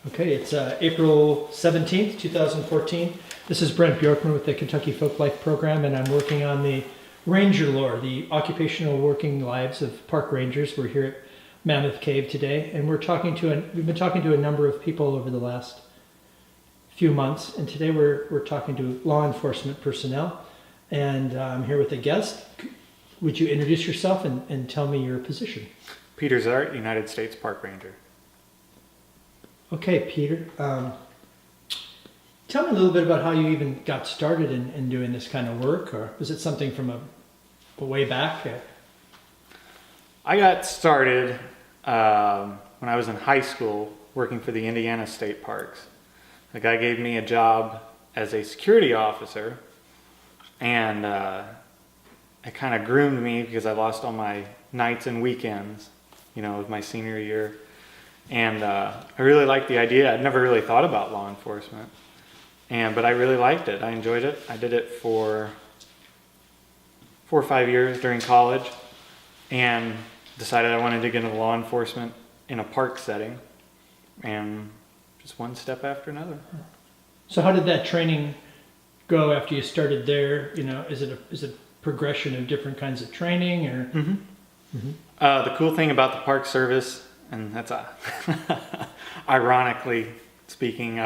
Okay, it's April 17th, 2014. This is Brent Björkman with the Kentucky Folklife program, and I'm working on the Ranger Lore, the occupational working lives of park rangers. We're here at Mammoth Cave today, and we've been talking to a number of people over the last few months, and today we're talking to law enforcement personnel, and I'm here with a guest. Would you introduce yourself and tell me your position? Pete Zahrt, United States Park Ranger. Okay, Peter. Tell me a little bit about how you even got started in doing this kind of work, or was it something from a way back? I got started when I was in high school working for the Indiana State Parks. The guy gave me a job as a security officer, and it kind of groomed me because I lost all my nights and weekends, of my senior year. And I really liked the idea. I'd never really thought about law enforcement, but I really liked it. I enjoyed it. I did it for 4 or 5 years during college, and decided I wanted to get into law enforcement in a park setting, and just one step after another. So how did that training go after you started there? Is it a progression of different kinds of training, or? Mm-hmm. Mm-hmm. The cool thing about the Park Service, and that's ironically speaking,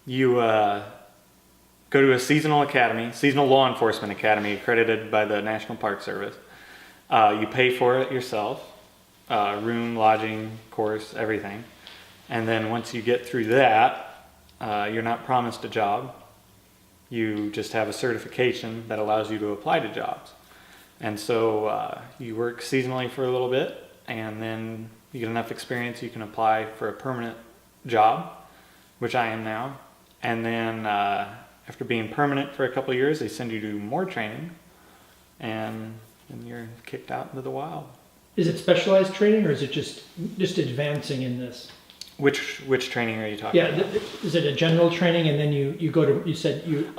you go to a seasonal law enforcement academy accredited by the National Park Service. You pay for it yourself, room, lodging, course, everything. And then once you get through that, you're not promised a job. You just have a certification that allows you to apply to jobs. And so you work seasonally for a little bit, and then you get enough experience you can apply for a permanent job, which I am now. And then after being permanent for a couple of years, they send you to more training, and then you're kicked out into the wild. Is it specialized training, or is it just advancing in this? Which training are you talking about? Is it a general training, and then you go to, you said you...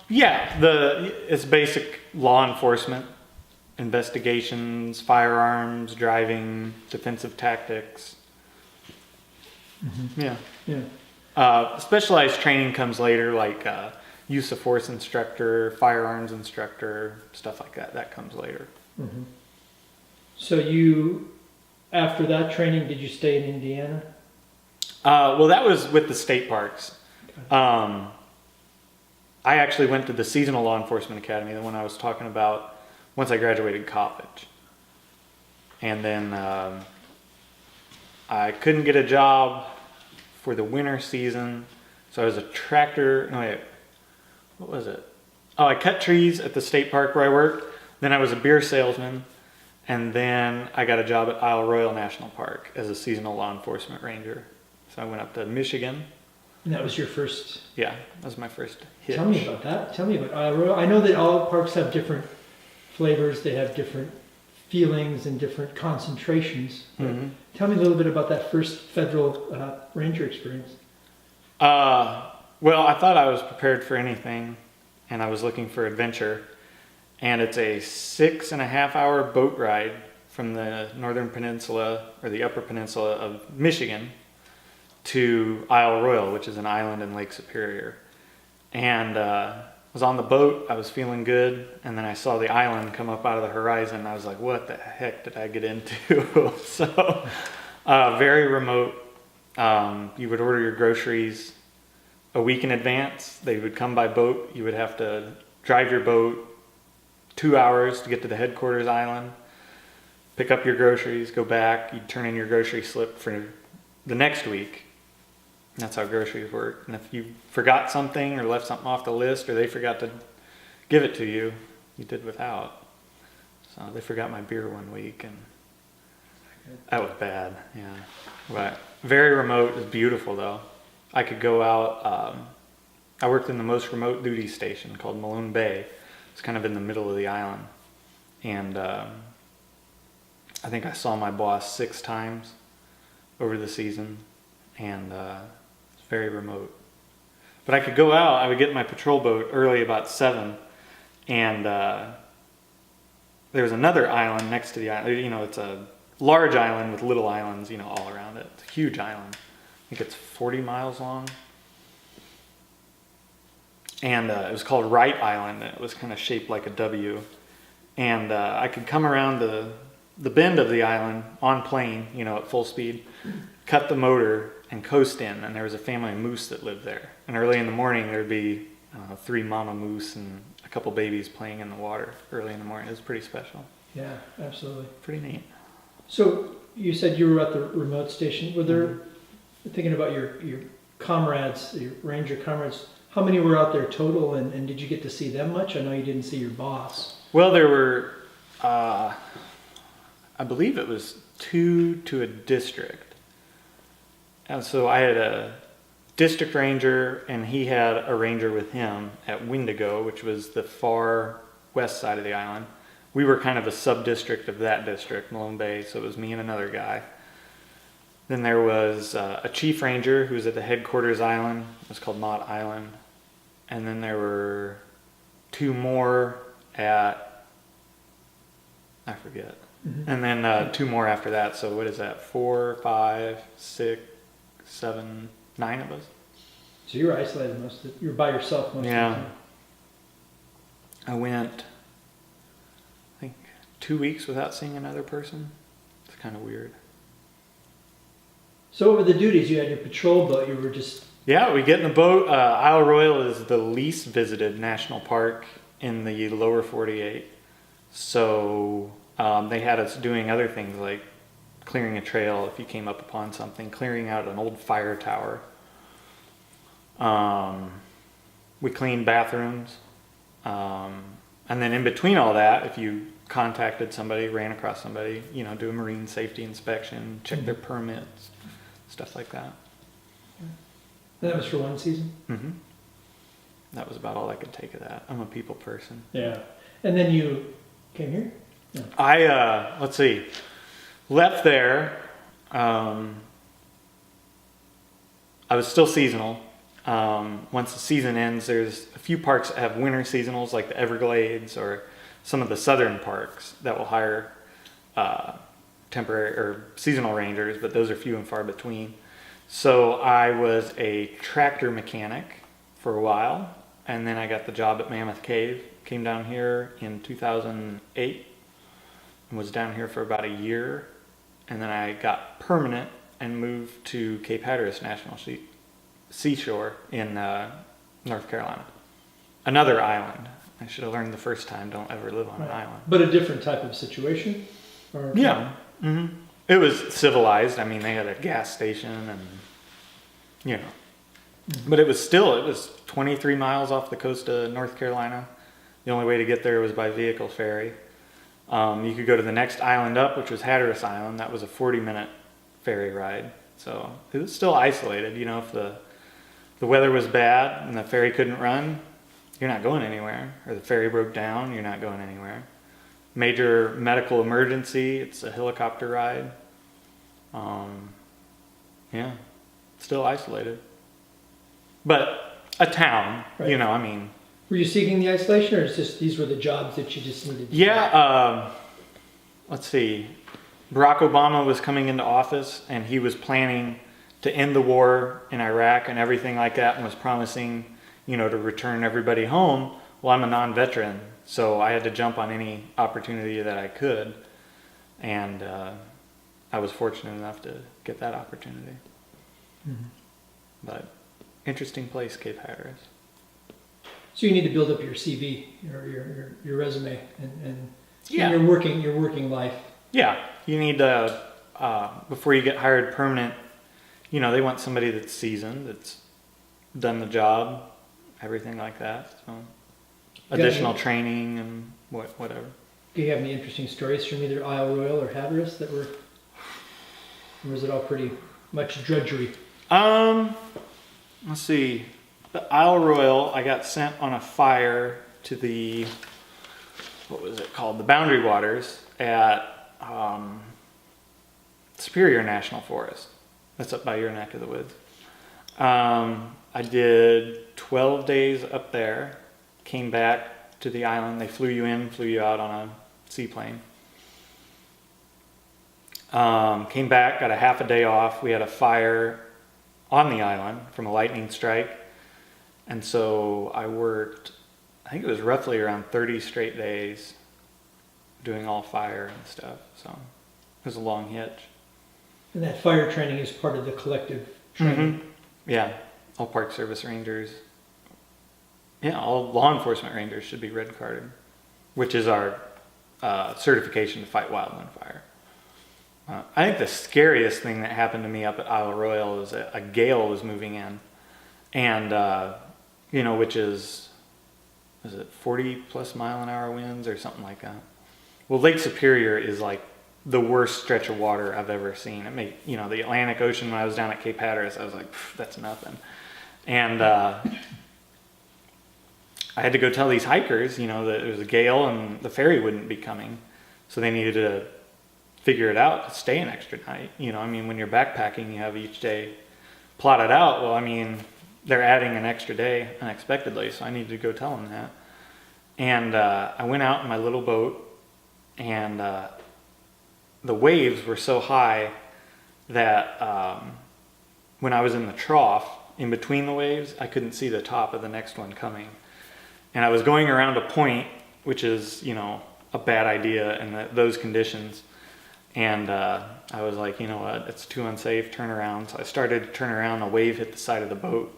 It's basic law enforcement, investigations, firearms, driving, defensive tactics. Mm-hmm. Yeah. Specialized training comes later, like use of force instructor, firearms instructor, stuff like that. That comes later. Mm-hmm. So after that training, did you stay in Indiana? Well, that was with the state parks. Okay. I actually went to the seasonal law enforcement academy, the one I was talking about, once I graduated college. And then I couldn't get a job for the winter season, so I was what was it? Oh, I cut trees at the state park where I worked. Then I was a beer salesman, and then I got a job at Isle Royale National Park as a seasonal law enforcement ranger. So I went up to Michigan. And that was your first? Yeah, that was my first hit. Tell me about that. Tell me about Isle Royale. I know that all parks have different flavors. They have different feelings and different concentrations. Mm-hmm. Tell me a little bit about that first federal ranger experience. Well, I thought I was prepared for anything, and I was looking for adventure. And it's a 6.5-hour boat ride from the northern peninsula, or the upper peninsula of Michigan, to Isle Royale, which is an island in Lake Superior. And I was on the boat, I was feeling good, and then I saw the island come up out of the horizon, and I was like, what the heck did I get into? So, very remote. You would order your groceries a week in advance. They would come by boat. You would have to drive your boat 2 hours to get to the headquarters island, pick up your groceries, go back, you'd turn in your grocery slip for the next week. That's how groceries work. And if you forgot something or left something off the list, or they forgot to give it to you, you did without. So they forgot my beer one week, and that was bad. Yeah, but very remote. It was beautiful though. I could go out. I worked in the most remote duty station called Malone Bay. It's kind of in the middle of the island, and I think I saw my boss 6 times over the season, and it's very remote. But I could go out. I would get in my patrol boat early, about 7, and there was another island next to the island. It's a large island with little islands, all around it. It's a huge island. think it's 40 miles long. And it was called Wright Island. It was kind of shaped like a W. And I could come around the bend of the island on plane, at full speed, cut the motor, and coast in. And there was a family of moose that lived there. And early in the morning, there'd be 3 mama moose and a couple babies playing in the water early in the morning. It was pretty special. Yeah, absolutely. Pretty neat. So you said you were at the remote station. Were there, thinking about your comrades, your ranger comrades, how many were out there total, and did you get to see them much? I know you didn't see your boss. Well, there were, I believe it was 2 to a district. And so I had a district ranger, and he had a ranger with him at Wendigo, which was the far west side of the island. We were kind of a sub-district of that district, Malone Bay, so it was me and another guy. Then there was a chief ranger who was at the headquarters island. It was called Mott Island. And then there were 2 more at, I forget. And then 2 more after that. So what is that? 4, 5, 6, 7, 9 of us. So you were isolated you were by yourself most of the time. I went, I think, 2 weeks without seeing another person. It's kind of weird. So what were the duties? You had your patrol boat. You were just... Yeah, we get in the boat. Isle Royale is the least visited national park in the lower 48. So they had us doing other things like clearing a trail if you came up upon something, clearing out an old fire tower. We cleaned bathrooms. And then in between all that, if you contacted somebody, ran across somebody, do a marine safety inspection, check their permits, stuff like that. And that was for one season? Mm-hmm. That was about all I could take of that. I'm a people person. Yeah. And then you came here? No. I, let's see, left there. I was still seasonal. Once the season ends, there's a few parks that have winter seasonals, like the Everglades or some of the southern parks that will hire temporary or seasonal rangers, but those are few and far between. So I was a tractor mechanic for a while, and then I got the job at Mammoth Cave. Came down here in 2008 and was down here for about a year, and then I got permanent and moved to Cape Hatteras National Seashore in North Carolina. Another island. I should have learned the first time, don't ever live on an island. But a different type of situation? Or yeah. Mm-hmm. It was civilized. I mean, they had a gas station and, But it was 23 miles off the coast of North Carolina. The only way to get there was by vehicle ferry. You could go to the next island up, which was Hatteras Island. That was a 40-minute ferry ride. So it was still isolated. If the weather was bad and the ferry couldn't run, you're not going anywhere. Or the ferry broke down, you're not going anywhere. Major medical emergency, it's a helicopter ride. Still isolated. But a town, right. Were you seeking the isolation, or is just these were the jobs that you just needed? Yeah, let's see. Barack Obama was coming into office, and he was planning to end the war in Iraq and everything like that, and was promising, to return everybody home. Well, I'm a non-veteran, so I had to jump on any opportunity that I could, and I was fortunate enough to get that opportunity. Mm-hmm. But interesting place, Cape Hatteras. So you need to build up your CV, your resume, and your working life. Yeah, you need to before you get hired permanent. They want somebody that's seasoned, that's done the job, everything like that. So additional training and whatever. Do you have any interesting stories from either Isle Royale or Hatteras or was it all pretty much drudgery? Let's see. The Isle Royale, I got sent on a fire to the, what was it called? The Boundary Waters at Superior National Forest. That's up by your neck of the woods. I did 12 days up there, came back to the island. They flew you in, flew you out on a seaplane. Came back, got a half a day off. We had a fire on the island from a lightning strike. And so I worked, I think it was roughly around 30 straight days doing all fire and stuff. So it was a long hitch. And that fire training is part of the collective training. Yeah, all Park Service rangers. Yeah, all law enforcement rangers should be red carded, which is our certification to fight wildland fire. I think the scariest thing that happened to me up at Isle Royale was a gale was moving in, and which is it 40 plus mile an hour winds or something like that. Well, Lake Superior is like the worst stretch of water I've ever seen. It made, the Atlantic Ocean when I was down at Cape Hatteras, I was like, that's nothing. And I had to go tell these hikers, that there was a gale and the ferry wouldn't be coming. So they needed to figure it out to stay an extra night. When you're backpacking, you have each day plotted out. Well, they're adding an extra day unexpectedly, so I needed to go tell them that. And I went out in my little boat, and the waves were so high that when I was in the trough, in between the waves, I couldn't see the top of the next one coming. And I was going around a point, which is, a bad idea in those conditions. And I was like, you know what, it's too unsafe, turn around. So I started to turn around, a wave hit the side of the boat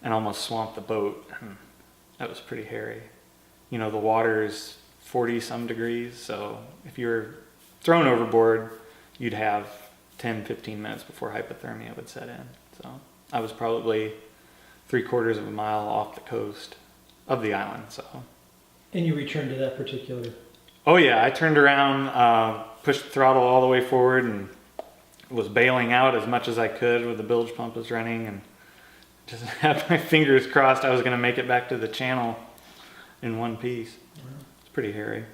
and almost swamped the boat. And that was pretty hairy. The water's 40 some degrees, so if you were thrown overboard, you'd have 10-15 minutes before hypothermia would set in. So I was probably 3/4 of a mile off the coast of the island. So. And you returned to that particular. Oh yeah, I turned around, pushed the throttle all the way forward, and was bailing out as much as I could with the bilge pump was running, and just had my fingers crossed I was going to make it back to the channel in one piece. Wow. It's pretty hairy.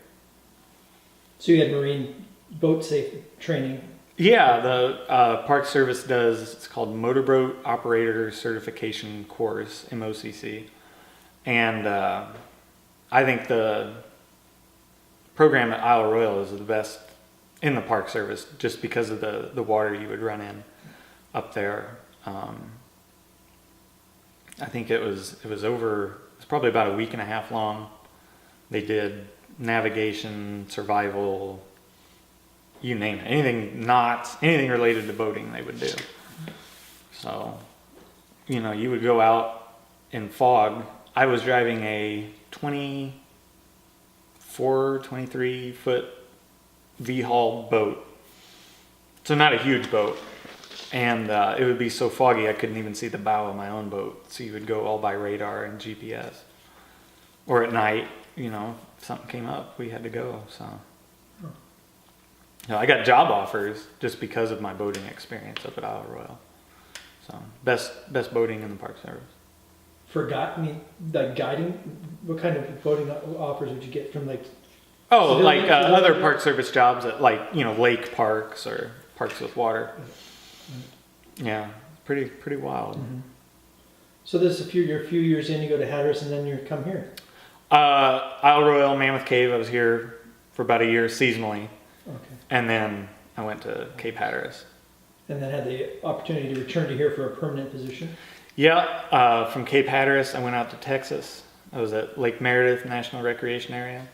So you had marine boat safe training. Yeah, the Park Service does, it's called Motorboat Operator Certification Course, MOCC. And I think the program at Isle Royale is the best in the Park Service just because of the water you would run in up there. I think it was probably about a week and a half long. They did navigation, survival, you name it. Anything related to boating they would do. So, you would go out in fog. I was driving a 23 foot V-hull boat. So not a huge boat. And it would be so foggy I couldn't even see the bow of my own boat. So you would go all by radar and GPS. Or at night, if something came up, we had to go. So I got job offers just because of my boating experience up at Isle Royale. So best boating in the Park Service. Guiding, what kind of boating offers would you get from other Park Service jobs at lake parks or parks with water. Yeah, pretty wild. Mm-hmm. So you're a few years in, you go to Hatteras, and then you come here. Isle Royale, Mammoth Cave. I was here for about a year seasonally. Okay. And then I went to Cape Hatteras. And then had the opportunity to return to here for a permanent position. Yeah, from Cape Hatteras, I went out to Texas. I was at Lake Meredith National Recreation Area,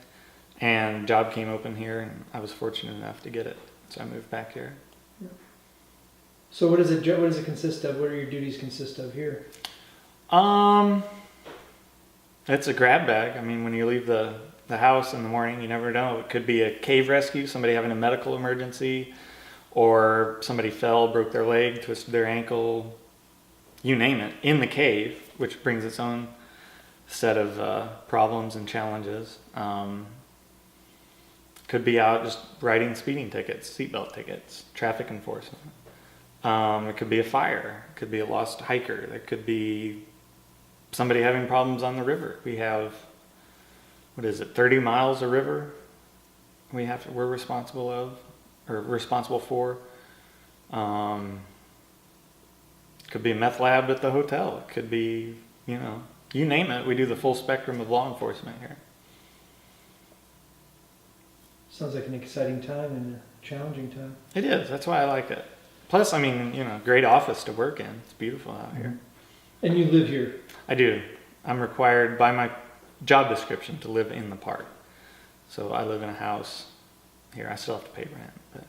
and a job came open here, and I was fortunate enough to get it, so I moved back here. Yeah. So what does it consist of? What do your duties consist of here? It's a grab bag. When you leave the house in the morning, you never know. It could be a cave rescue, somebody having a medical emergency, or somebody fell, broke their leg, twisted their ankle, you name it, in the cave, which brings its own set of problems and challenges. Could be out just writing speeding tickets, seatbelt tickets, traffic enforcement. It could be a fire. It could be a lost hiker. There could be somebody having problems on the river. We have, 30 miles of river we're responsible for. Could be a meth lab at the hotel. It could be, you name it. We do the full spectrum of law enforcement here. Sounds like an exciting time and a challenging time. It is. That's why I like it. Plus, I mean, great office to work in. It's beautiful out here. And you live here? I do. I'm required by my job description to live in the park. So I live in a house here. I still have to pay rent, but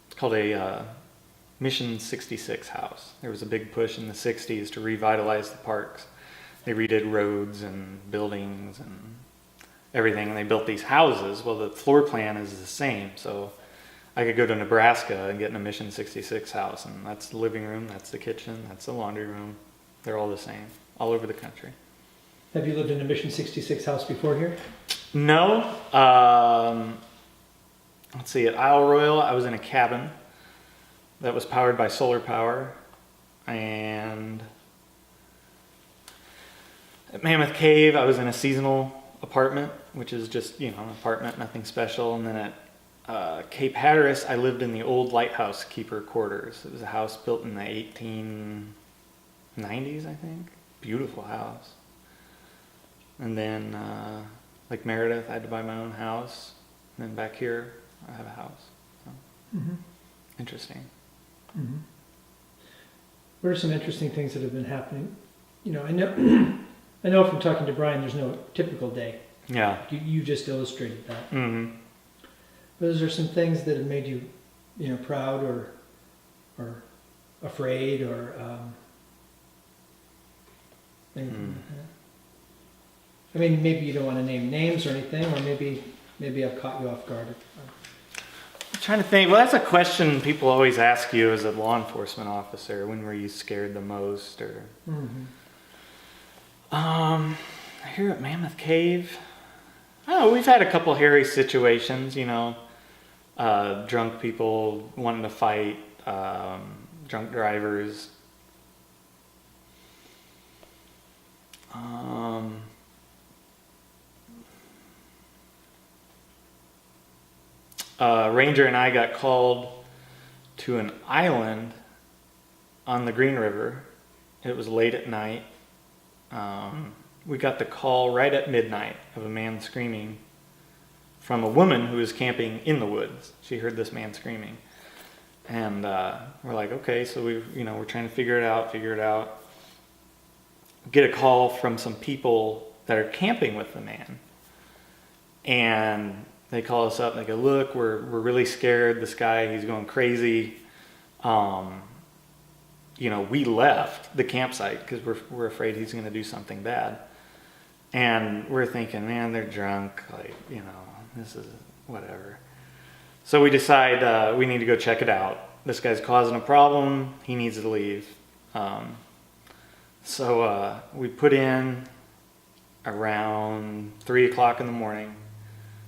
it's called a Mission 66 house. There was a big push in the 60s to revitalize the parks. They redid roads and buildings and everything, and they built these houses. Well, the floor plan is the same, so I could go to Nebraska and get in a Mission 66 house, and that's the living room, that's the kitchen, that's the laundry room. They're all the same, all over the country. Have you lived in a Mission 66 house before here? No. Let's see, at Isle Royal, I was in a cabin that was powered by solar power, and at Mammoth Cave, I was in a seasonal apartment, which is just, an apartment, nothing special. And then at Cape Hatteras, I lived in the old lighthouse keeper quarters. It was a house built in the 1890s, I think. Beautiful house. And then, like Meredith, I had to buy my own house. And then back here, I have a house. So, interesting. Mm-hmm. What are some interesting things that have been happening? I know from talking to Brian, there's no typical day. Yeah. You just illustrated that. Mm-hmm. But is there some things that have made you, proud or afraid or anything like that? I mean, maybe you don't want to name names or anything, or maybe I've caught you off guard. I'm trying to think. Well, that's a question people always ask you as a law enforcement officer. When were you scared the most? Or here at Mammoth Cave, we've had a couple hairy situations. Drunk people wanting to fight, drunk drivers. Ranger and I got called to an island on the Green River. It was late at night. We got the call right at midnight of a man screaming from a woman who was camping in the woods. She heard this man screaming. And we're like, okay, so we're trying to figure it out. Get a call from some people that are camping with the man. And they call us up and they go, look, we're really scared. This guy, he's going crazy. We left the campsite because we're afraid he's going to do something bad. And we're thinking, man, they're drunk. This is whatever. So we decide we need to go check it out. This guy's causing a problem. He needs to leave. So we put in around 3 o'clock in the morning,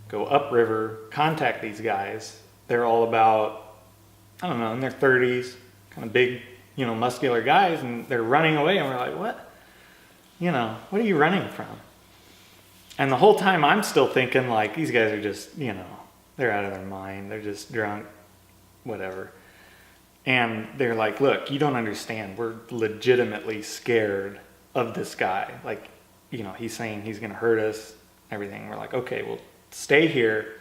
go upriver, contact these guys. They're all about, in their 30s, kind of big, muscular guys, and they're running away, and we're like, what? What are you running from? And the whole time I'm still thinking, like, these guys are just, they're out of their mind. They're just drunk, whatever. And they're like, look, you don't understand. We're legitimately scared of this guy. Like, he's saying he's going to hurt us, everything. We're like, okay, well, stay here,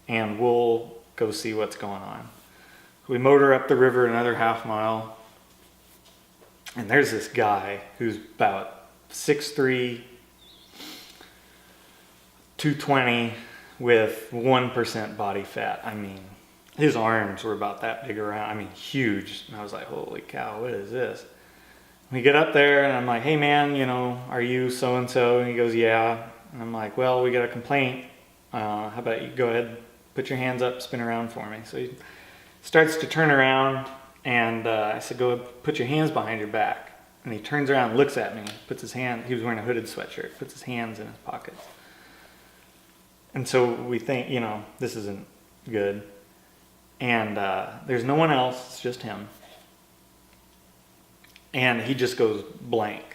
and we'll go see what's going on. We motor up the river another half mile, and there's this guy who's about 6'3", 220 with 1% body fat. I mean, his arms were about that big around. I mean, huge. And I was like, holy cow, what is this? We get up there, and I'm like, hey, man, are you so-and-so? And he goes, yeah. And I'm like, well, we got a complaint. How about you go ahead, put your hands up, spin around for me. So he starts to turn around, and I said, go put your hands behind your back. And he turns around and looks at me, puts his hand, he was wearing a hooded sweatshirt, puts his hands in his pockets. And so we think, this isn't good. And there's no one else, it's just him. And he just goes blank.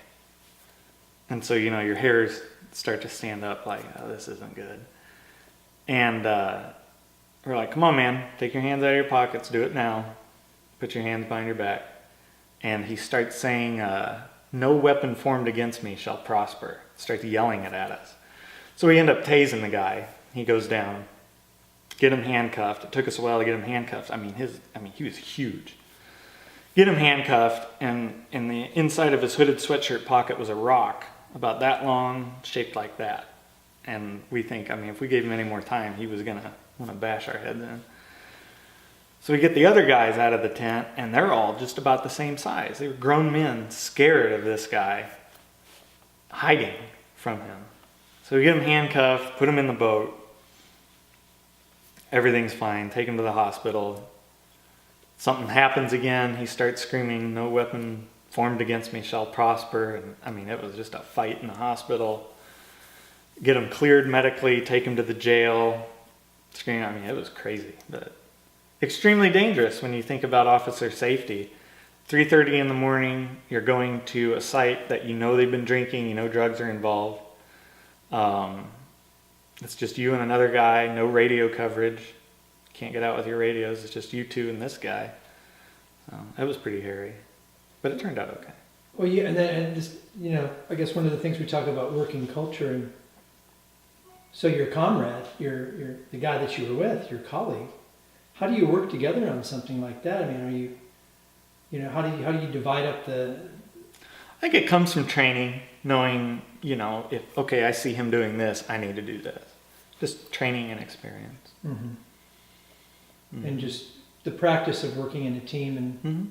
And so, your hairs start to stand up like, oh, this isn't good. And we're like, come on, man, take your hands out of your pockets, do it now. Put your hands behind your back. And he starts saying, no weapon formed against me shall prosper. Starts yelling it at us. So we end up tasing the guy. He goes down. get him handcuffed. It took us a while to get him handcuffed. I mean, he was huge. Get him handcuffed, and in the inside of his hooded sweatshirt pocket was a rock about that long, shaped like that. And we think, I mean, if we gave him any more time, he was gonna want to bash our heads in. So we get the other guys out of the tent, and they're all just about the same size. They were grown men, scared of this guy, hiding from him. So we get him handcuffed, put him in the boat. Everything's fine. Take him to the hospital. Something happens again. He starts screaming, "No weapon formed against me shall prosper." And I mean, it was just a fight in the hospital. Get him cleared medically, take him to the jail. Screaming, I mean, it was crazy, but extremely dangerous when you think about officer safety. 3:30 in the morning, you're going to a site that you know they've been drinking, you know drugs are involved. It's just you and another guy, no radio coverage. Can't get out with your radios, it's just you two and this guy. It was pretty hairy, but it turned out okay. Well, yeah, and just, you know, I guess one of the things we talk about working culture, and so your comrade, your the guy that you were with, your colleague, how do you work together on something like that? I mean, how do you divide up the? I think it comes from training, knowing, you know, if, okay, I see him doing this, I need to do this. Just training and experience. Mm-hmm. Mm-hmm. And just the practice of working in a team. And mm-hmm.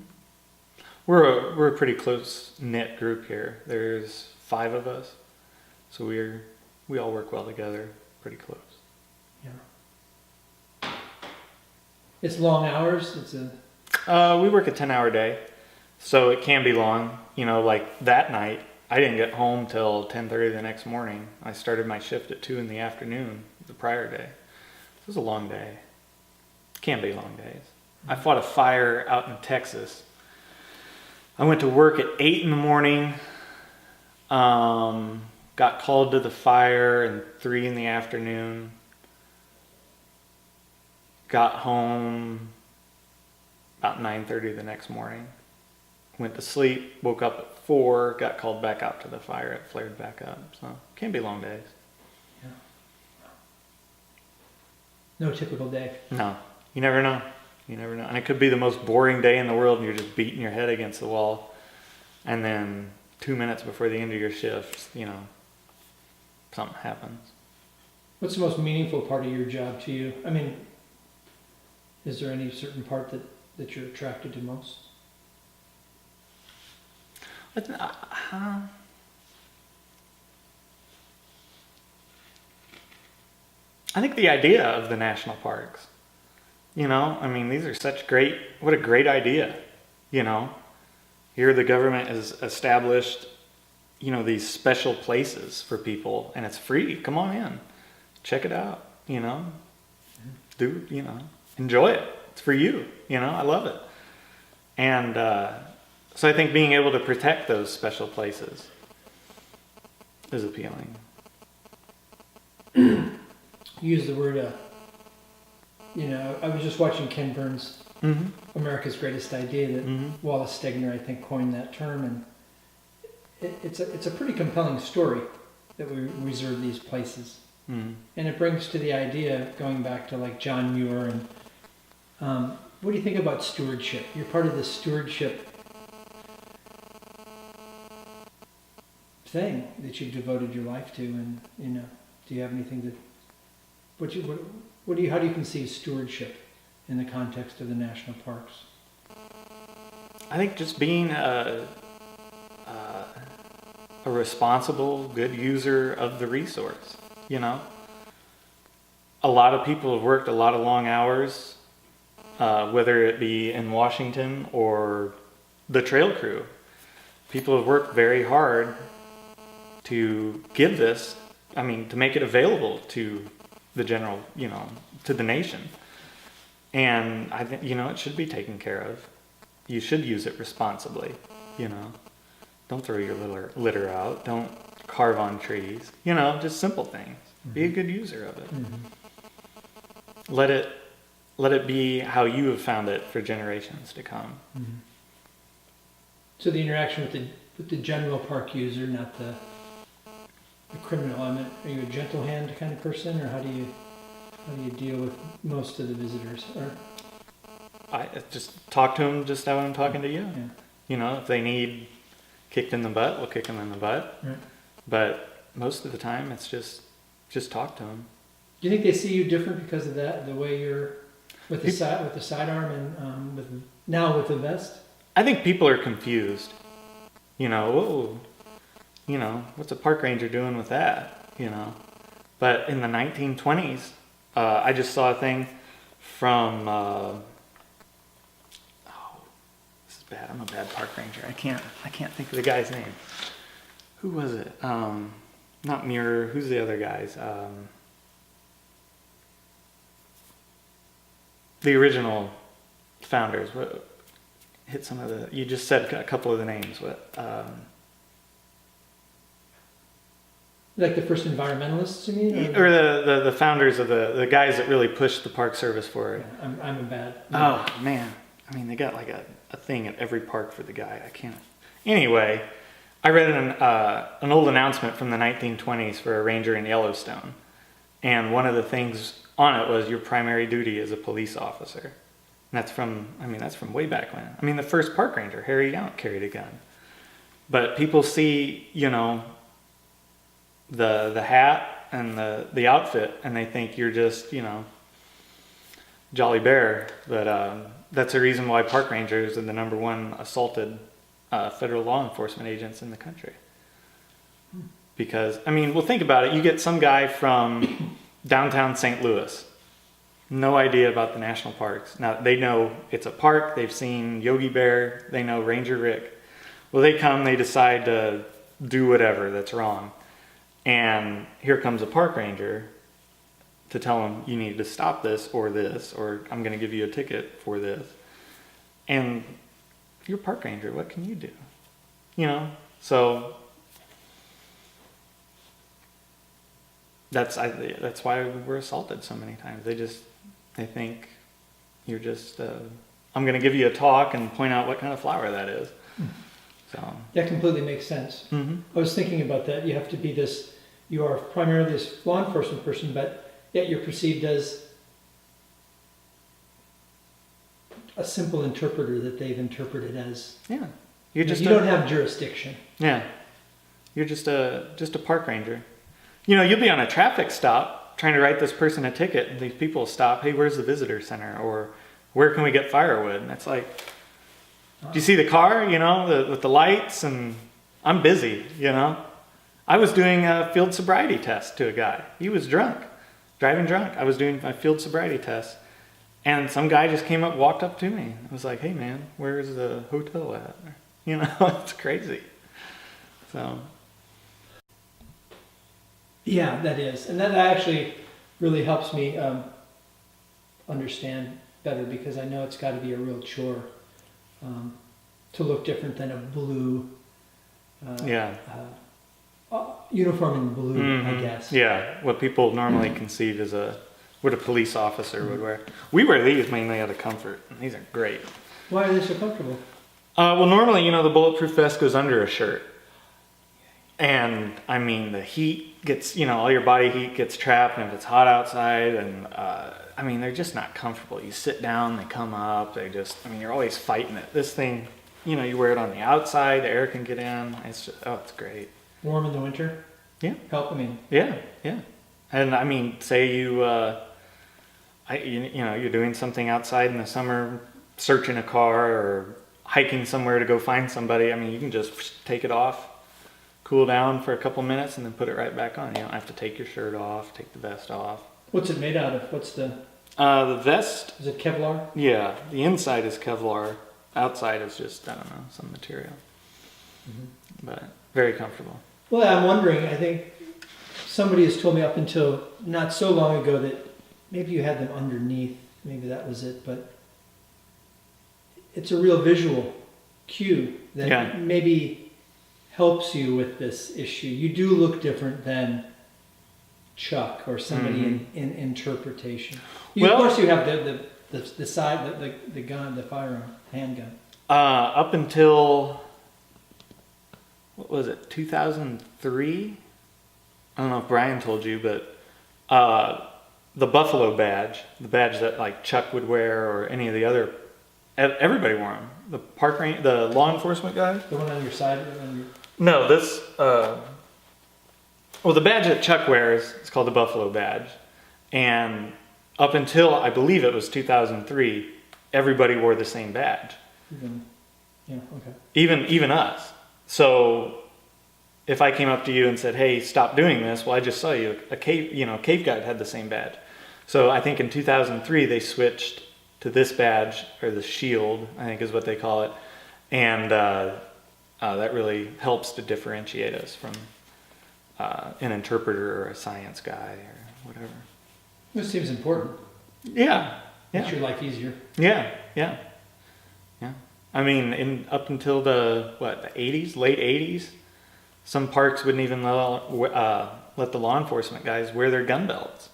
We're a pretty close knit group here. There's 5 of us, so we all work well together, pretty close. Yeah. It's long hours. We work a 10-hour day, so it can be long. You know, like that night, I didn't get home till 10:30 the next morning. I started my shift at 2 in the afternoon the prior day. It was a long day. Can be long days. I fought a fire out in Texas. I went to work at 8 in the morning. Got called to the fire at 3 in the afternoon. Got home about 9:30 the next morning. Went to sleep, woke up at 4, got called back out to the fire. It flared back up. So, can be long days. Yeah. No typical day. No, you never know. You never know. And it could be the most boring day in the world, and you're just beating your head against the wall. And then 2 minutes before the end of your shift, you know, something happens. What's the most meaningful part of your job to you? I mean, is there any certain part that you're attracted to most? I think the idea of the national parks. You know, I mean, these are what a great idea, you know. Here the government has established, you know, these special places for people, and it's free. Come on in. Check it out, you know. Enjoy it. It's for you, you know. I love it. And so I think being able to protect those special places is appealing. You use the word, I was just watching Ken Burns' Mm-hmm. America's Greatest Idea, that Mm-hmm. Wallace Stegner, I think, coined that term, and it's a pretty compelling story that we reserve these places. Mm-hmm. And it brings to the idea, going back to like John Muir, and what do you think about stewardship? You're part of the stewardship thing that you've devoted your life to, and do you have anything that how do you conceive stewardship in the context of the national parks? I think just being a responsible, good user of the resource, you know. A lot of people have worked a lot of long hours, whether it be in Washington or the trail crew. People have worked very hard to give this, to make it available to the general, to the nation. And I think, it should be taken care of. You should use it responsibly, Don't throw your litter out. Don't carve on trees. Just simple things. Mm-hmm. Be a good user of it. Mm-hmm. Let it be how you have found it for generations to come. Mm-hmm. So the interaction with the general park user, not the criminal element. Are you a gentle hand kind of person, or how do you? How do you deal with most of the visitors? Or, I just talk to them just how I'm talking to you. yeah. You know, if they need kicked in the butt, we'll kick them in the butt. Right. But most of the time, it's just talk to them. Do you think they see you different because of that? The way you're with the sidearm and with the vest? I think people are confused. You know, whoa, you know, what's a park ranger doing with that? You know, but in the 1920s, I just saw a thing from. Oh, this is bad. I'm a bad park ranger. I can't think of the guy's name. Who was it? Not Muir. Who's the other guys? The original founders. What? Hit some of the. You just said a couple of the names. What? Like the first environmentalists, you mean? Or the founders of the guys that really pushed the Park Service forward. Yeah, I'm a bad. Oh man, I mean they got like a thing at every park for the guy. I can't. Anyway, I read an old announcement from the 1920s for a ranger in Yellowstone, and one of the things on it was your primary duty as a police officer. And that's from way back when. I mean, the first park ranger, Harry Yount, carried a gun. But people see, you know, the hat and the outfit, and they think you're just, you know, Jolly Bear. But that's the reason why park rangers are the number one assaulted federal law enforcement agents in the country. Because, I mean, well, think about it. You get some guy from downtown St. Louis. No idea about the national parks. Now, they know it's a park. They've seen Yogi Bear. They know Ranger Rick. Well, they come, they decide to do whatever that's wrong. And here comes a park ranger to tell them, you need to stop this, or I'm going to give you a ticket for this. And if you're a park ranger, what can you do? You know, so that's why we're assaulted so many times. They think you're just, I'm going to give you a talk and point out what kind of flower that is. So that completely makes sense. Mm-hmm. I was thinking about that. You have to be you are primarily this law enforcement person, but yet you're perceived as a simple interpreter that they've interpreted as. Yeah. You don't have jurisdiction. Yeah. You're just a park ranger. You know, you'll be on a traffic stop trying to write this person a ticket, and these people stop, hey, where's the visitor center? Or where can we get firewood? And it's like, do you see the car, you know, with the lights? And I'm busy, you know. I was doing a field sobriety test to a guy. He was drunk, driving drunk. I was doing my field sobriety test. And some guy just came up, walked up to me. I was like, hey, man, where's the hotel at? You know, it's crazy. So... Yeah, that is. And that actually really helps me understand better, because I know it's got to be a real chore to look different than a blue uniform in blue, mm-hmm. I guess. Yeah, what people normally conceive as what a police officer would wear. We wear these mainly out of comfort, and these are great. Why are they so comfortable? Well, normally, you know, the bulletproof vest goes under a shirt. And, I mean, the heat gets, you know, all your body heat gets trapped, and if it's hot outside, and, I mean, they're just not comfortable. You sit down, they come up, you're always fighting it. This thing, you know, you wear it on the outside, the air can get in. It's just, it's great. Warm in the winter? Yeah. Yeah. And, I mean, say you know, you're doing something outside in the summer, searching a car or hiking somewhere to go find somebody. I mean, you can just take it off, cool down for a couple minutes, and then put it right back on. You don't have to take your shirt off, take the vest off. What's it made out of? What's the vest? Is it Kevlar? Yeah, the inside is Kevlar. Outside is just, I don't know, some material. Mm-hmm. But very comfortable. Well, I'm wondering, I think somebody has told me up until not so long ago that maybe you had them underneath. Maybe that was it, but it's a real visual cue that maybe helps you with this issue. You do look different than Chuck or somebody mm-hmm. in interpretation. Of course, you have the side, the gun, the firearm, handgun. Up until, what was it, 2003? I don't know if Brian told you, but the buffalo badge, the badge that like Chuck would wear or any of the other, everybody wore them. The the law enforcement guys. The one on your side? On your... No, this, well, the badge that Chuck wears is called the buffalo badge. And up until, I believe it was 2003, everybody wore the same badge. Yeah, okay. Even us. So if I came up to you and said, hey, stop doing this, well, I just saw you. A cave guide had the same badge. So I think in 2003, they switched to this badge, or the shield, I think is what they call it. And that really helps to differentiate us from an interpreter or a science guy or whatever. This seems important. Yeah. Makes your life easier. Yeah. I mean, up until the 80s, late 80s, some parks wouldn't even let the law enforcement guys wear their gun belts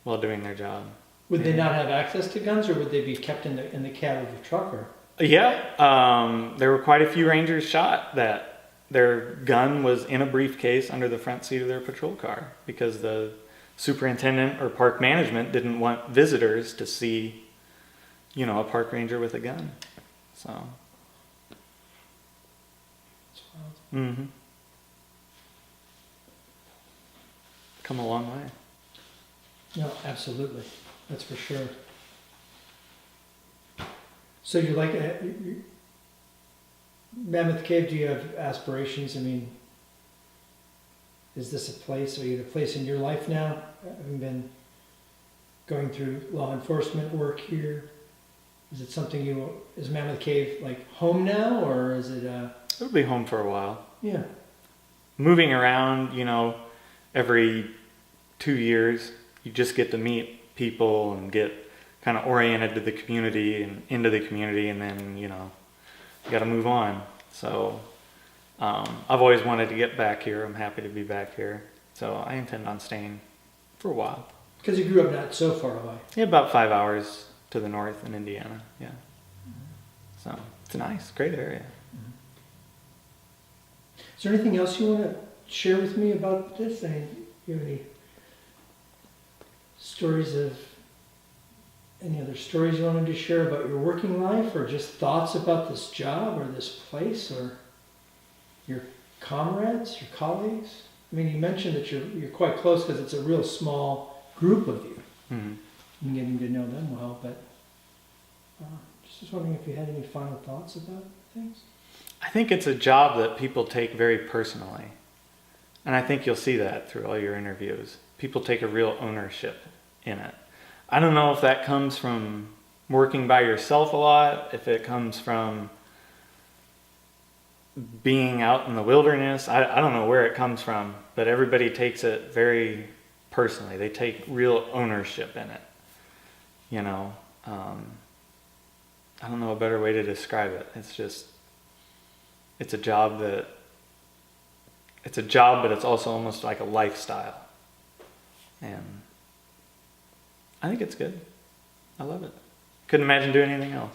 while doing their job. Would they not have access to guns, or would they be kept in the cab of the truck? Or? Yeah, there were quite a few rangers shot that their gun was in a briefcase under the front seat of their patrol car because the superintendent or park management didn't want visitors to see, a park ranger with a gun. So. Mm-hmm. Come a long way. No, absolutely. That's for sure. So you like Mammoth Cave? Do you have aspirations? I mean, is this a place? Are you at a place in your life now, having been going through law enforcement work here? Is it something is Mammoth Cave like home now, or is it? It'll be home for a while. Yeah. Moving around, every 2 years, you just get to meet people and get kind of oriented to the community and into the community, and then, you got to move on. So I've always wanted to get back here. I'm happy to be back here. So I intend on staying for a while. Because you grew up not so far away. Yeah, about 5 hours to the north in Indiana. Yeah. So it's a nice, great area. Is there anything else you want to share with me about this? I mean, do you have any other stories you wanted to share about your working life, or just thoughts about this job or this place, or your comrades, your colleagues? I mean, you mentioned that you're quite close because it's a real small group of you. Mm-hmm. And getting to know them well, but just wondering if you had any final thoughts about things. I think it's a job that people take very personally. And I think you'll see that through all your interviews. People take a real ownership in it. I don't know if that comes from working by yourself a lot, if it comes from being out in the wilderness. I don't know where it comes from, but everybody takes it very personally. They take real ownership in it. I don't know a better way to describe it. It's a job, but it's also almost like a lifestyle. And I think it's good. I love it. Couldn't imagine doing anything else.